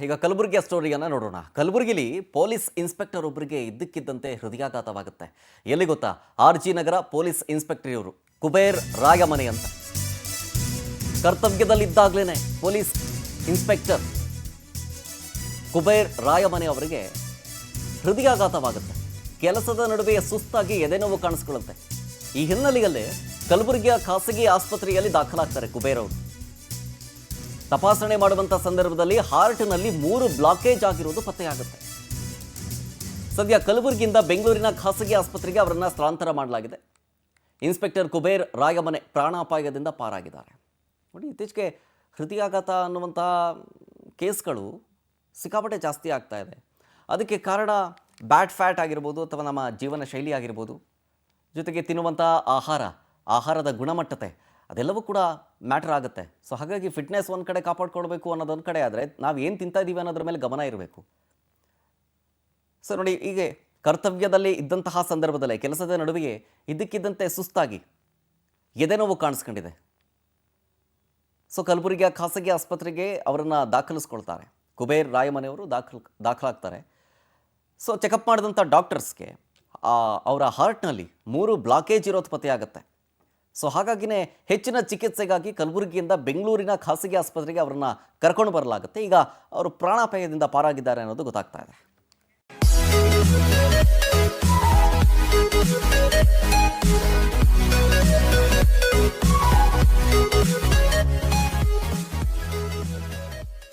ಈಗ ಕಲಬುರಗಿಯ ಸ್ಟೋರಿಯನ್ನು ನೋಡೋಣ. ಕಲಬುರಗಿಲಿ ಪೊಲೀಸ್ ಇನ್ಸ್ಪೆಕ್ಟರ್ ಒಬ್ಬರಿಗೆ ಇದ್ದಕ್ಕಿದ್ದಂತೆ ಹೃದಯಾಘಾತವಾಗುತ್ತೆ. ಎಲ್ಲಿ ಗೊತ್ತಾ? RG ನಗರ ಪೊಲೀಸ್ ಇನ್ಸ್ಪೆಕ್ಟರ್ ಇವರು ಕುಬೇರ್ ರಾಯಮನೆ ಅಂತ. ಕರ್ತವ್ಯದಲ್ಲಿದ್ದಾಗಲೇ ಪೊಲೀಸ್ ಇನ್ಸ್ಪೆಕ್ಟರ್ ಕುಬೇರ್ ರಾಯಮನೆ ಅವರಿಗೆ ಹೃದಯಾಘಾತವಾಗುತ್ತೆ. ಕೆಲಸದ ನಡುವೆ ಸುಸ್ತಾಗಿ ಎದೆನೋವು ಕಾಣಿಸ್ಕೊಳ್ಳುತ್ತೆ. ಈ ಹಿನ್ನೆಲೆಯಲ್ಲಿ ಕಲಬುರಗಿಯ ಖಾಸಗಿ ಆಸ್ಪತ್ರೆಯಲ್ಲಿ ದಾಖಲಾಗ್ತಾರೆ ಕುಬೇರ್ ಅವರು. ತಪಾಸಣೆ ಮಾಡುವಂಥ ಸಂದರ್ಭದಲ್ಲಿ ಹಾರ್ಟ್ನಲ್ಲಿ 3 ಬ್ಲಾಕೇಜ್ ಆಗಿರುವುದು ಪತ್ತೆಯಾಗುತ್ತೆ. ಸದ್ಯ ಕಲಬುರಗಿಯಿಂದ ಬೆಂಗಳೂರಿನ ಖಾಸಗಿ ಆಸ್ಪತ್ರೆಗೆ ಅವರನ್ನು ಸ್ಥಳಾಂತರ ಮಾಡಲಾಗಿದೆ. ಇನ್ಸ್ಪೆಕ್ಟರ್ ಕುಬೇರ್ ರಾಯಮನೆ ಪ್ರಾಣಾಪಾಯದಿಂದ ಪಾರಾಗಿದ್ದಾರೆ. ನೋಡಿ, ಇತ್ತೀಚೆಗೆ ಹೃದಯಾಘಾತ ಅನ್ನುವಂತಹ ಕೇಸ್ಗಳು ಸಿಕ್ಕಾಪಟ್ಟೆ ಜಾಸ್ತಿ ಆಗ್ತಾ ಇದೆ. ಅದಕ್ಕೆ ಕಾರಣ ಬ್ಯಾಡ್ ಫ್ಯಾಟ್ ಆಗಿರ್ಬೋದು ಅಥವಾ ನಮ್ಮ ಜೀವನ ಶೈಲಿ ಆಗಿರ್ಬೋದು, ಜೊತೆಗೆ ತಿನ್ನುವಂಥ ಆಹಾರದ ಗುಣಮಟ್ಟತೆ ಅದೆಲ್ಲವೂ ಕೂಡ ಮ್ಯಾಟರ್ ಆಗುತ್ತೆ. ಸೊ ಹಾಗಾಗಿ ಫಿಟ್ನೆಸ್ ಒಂದು ಕಡೆ ಕಾಪಾಡ್ಕೊಳ್ಬೇಕು ಅನ್ನೋದೊಂದು ಕಡೆ ಆದರೆ ನಾವು ಏನು ತಿಂತಾ ಇದ್ದೀವಿ ಅನ್ನೋದ್ರ ಮೇಲೆ ಗಮನ ಇರಬೇಕು. ಸೊ ನೋಡಿ, ಹೀಗೆ ಕರ್ತವ್ಯದಲ್ಲಿ ಇದ್ದಂತಹ ಸಂದರ್ಭದಲ್ಲೇ ಕೆಲಸದ ನಡುವೆಯೇ ಇದ್ದಕ್ಕಿದ್ದಂತೆ ಸುಸ್ತಾಗಿ ಎದೆನೋವು ಕಾಣಿಸ್ಕೊಂಡಿದೆ. ಸೊ ಕಲಬುರಗಿಯ ಖಾಸಗಿ ಆಸ್ಪತ್ರೆಗೆ ಅವರನ್ನು ದಾಖಲಿಸ್ಕೊಳ್ತಾರೆ. ಕುಬೇರ್ ರಾಯಮನೆಯವರು ದಾಖಲಾಗ್ತಾರೆ. ಸೊ ಚೆಕಪ್ ಮಾಡಿದಂಥ ಡಾಕ್ಟರ್ಸ್ಗೆ ಅವರ ಹಾರ್ಟ್ನಲ್ಲಿ 3 ಬ್ಲಾಕೇಜ್ ಇರೋದು ಪತ್ತೆಯಾಗುತ್ತೆ. ಸೊ ಹಾಗಾಗಿನೇ ಹೆಚ್ಚಿನ ಚಿಕಿತ್ಸೆಗಾಗಿ ಕಲಬುರಗಿಯಿಂದ ಬೆಂಗಳೂರಿನ ಖಾಸಗಿ ಆಸ್ಪತ್ರೆಗೆ ಅವರನ್ನು ಕರ್ಕೊಂಡು ಬರಲಾಗುತ್ತೆ. ಈಗ ಅವರು ಪ್ರಾಣಾಪಾಯದಿಂದ ಪಾರಾಗಿದ್ದಾರೆ ಅನ್ನೋದು ಗೊತ್ತಾಗ್ತಾ ಇದೆ.